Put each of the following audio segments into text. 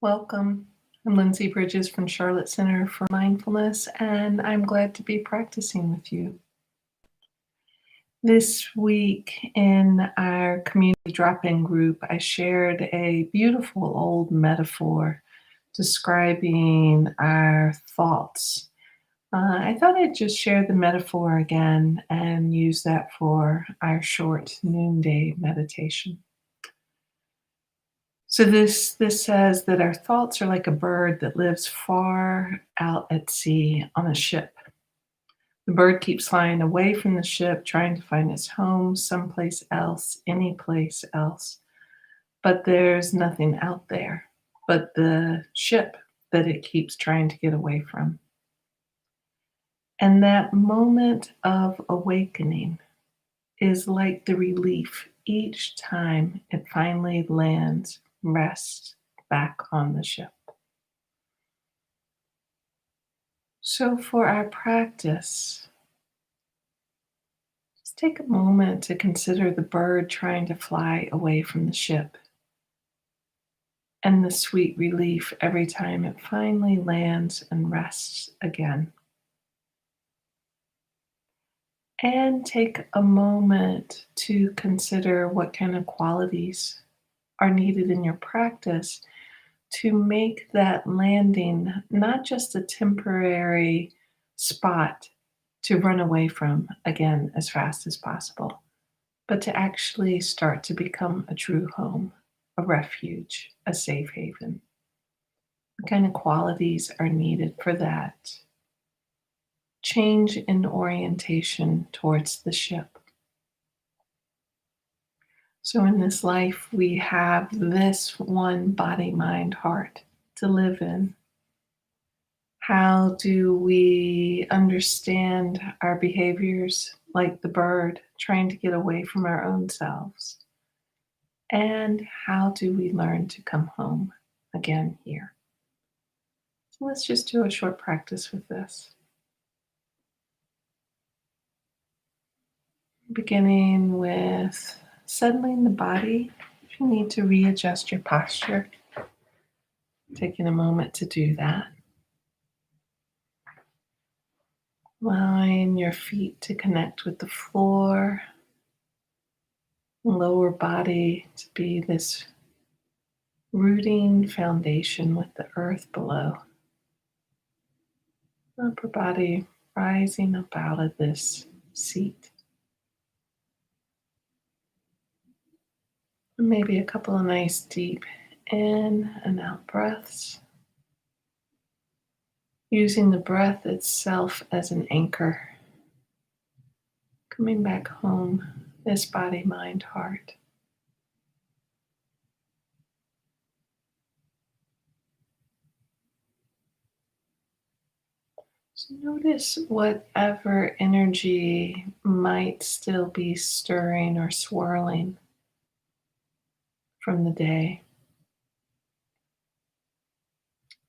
Welcome. I'm Lindsay Bridges from Charlotte Center for Mindfulness, and I'm glad to be practicing with you. This week in our community drop in group, I shared a beautiful old metaphor describing our thoughts. I thought I'd just share the metaphor again and use that for our short noonday meditation. So this says that our thoughts are like a bird that lives far out at sea on a ship. The bird keeps flying away from the ship, trying to find its home someplace else, any place else. But there's nothing out there but the ship that it keeps trying to get away from. And that moment of awakening is like the relief each time it finally lands, rests back on the ship. So, for our practice, just take a moment to consider the bird trying to fly away from the ship and the sweet relief every time it finally lands and rests again. And take a moment to consider what kind of qualities are needed in your practice to make that landing not just a temporary spot to run away from again as fast as possible, but to actually start to become a true home, a refuge, a safe haven. What kind of qualities are needed for that change in orientation towards the ship? So, in this life, we have this one body, mind, heart to live in. How do we understand our behaviors like the bird trying to get away from our own selves? And how do we learn to come home again here? So let's just do a short practice with this. Beginning with settling the body. If you need to readjust your posture, taking a moment to do that. Allowing your feet to connect with the floor, lower body to be this rooting foundation with the earth below. Upper body rising up out of this seat. And maybe a couple of nice deep in and out breaths. Using the breath itself as an anchor. Coming back home, this body, mind, heart. So notice whatever energy might still be stirring or swirling from the day.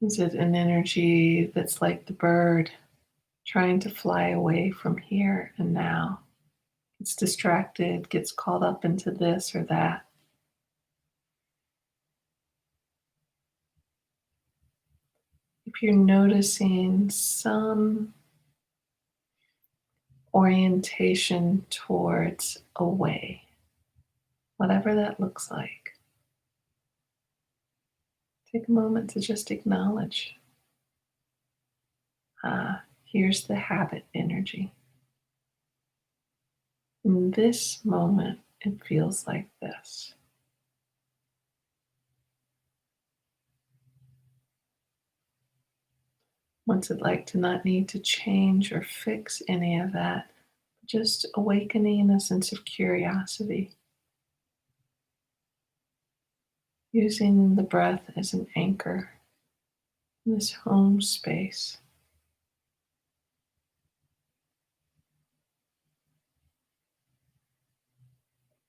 Is it an energy that's like the bird trying to fly away from here and now? Gets distracted, gets caught up into this or that. If you're noticing some orientation towards away, whatever that looks like, take a moment to just acknowledge, here's the habit energy. In this moment, it feels like this. What's it like to not need to change or fix any of that? Just awakening a sense of curiosity. Using the breath as an anchor in this home space.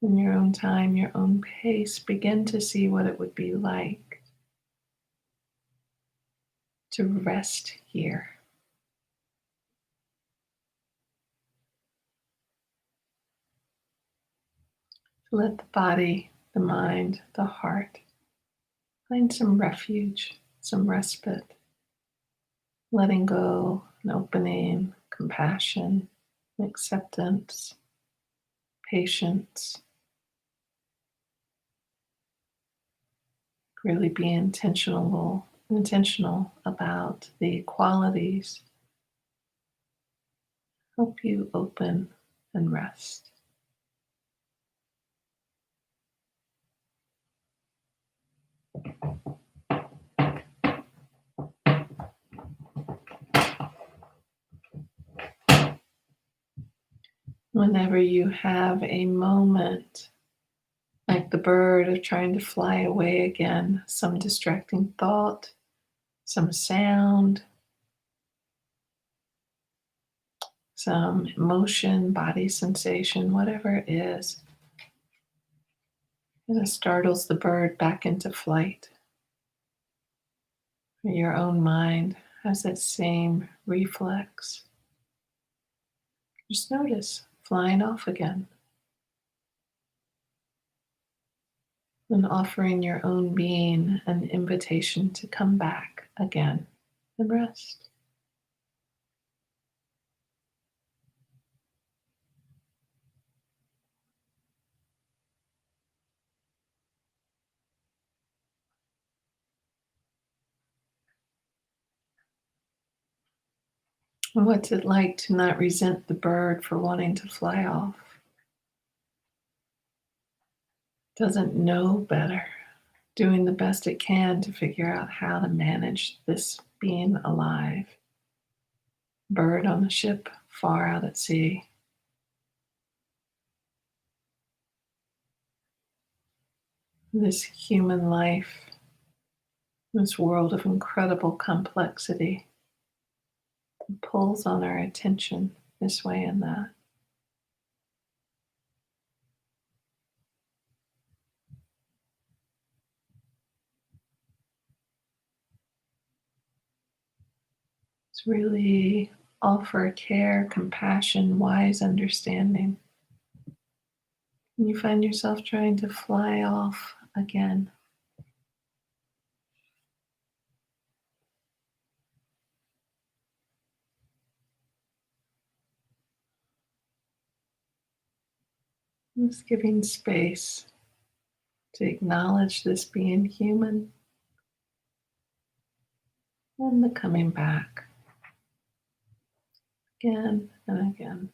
In your own time, your own pace, begin to see what it would be like to rest here. To let the body, the mind, the heart Find some refuge, some respite, letting go, and opening, compassion, acceptance, patience. Really be intentional about the qualities help you open and rest. Whenever you have a moment like the bird of trying to fly away again, some distracting thought, some sound, some emotion, body sensation, whatever it is, and it startles the bird back into flight. Your own mind has that same reflex. Just notice flying off again and offering your own being an invitation to come back again and rest. What's it like to not resent the bird for wanting to fly off? Doesn't know better, doing the best it can to figure out how to manage this being alive. Bird on a ship far out at sea. This human life, this world of incredible complexity, pulls on our attention this way and that. It's really offer care, compassion, wise understanding. And you find yourself trying to fly off again. Just giving space to acknowledge this being human and the coming back again and again.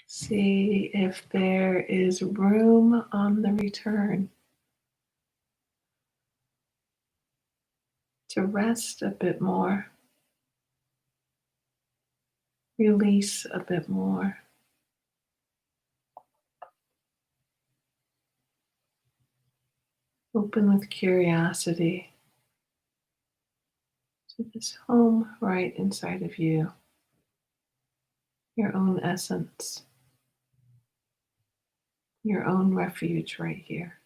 See if there is room on the return to rest a bit more, release a bit more, open with curiosity to this home right inside of you, your own essence, your own refuge right here.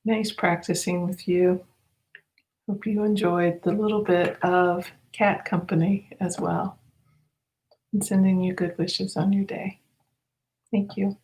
Nice practicing with you. Hope you enjoyed the little bit of cat company as well. And sending you good wishes on your day. Thank you.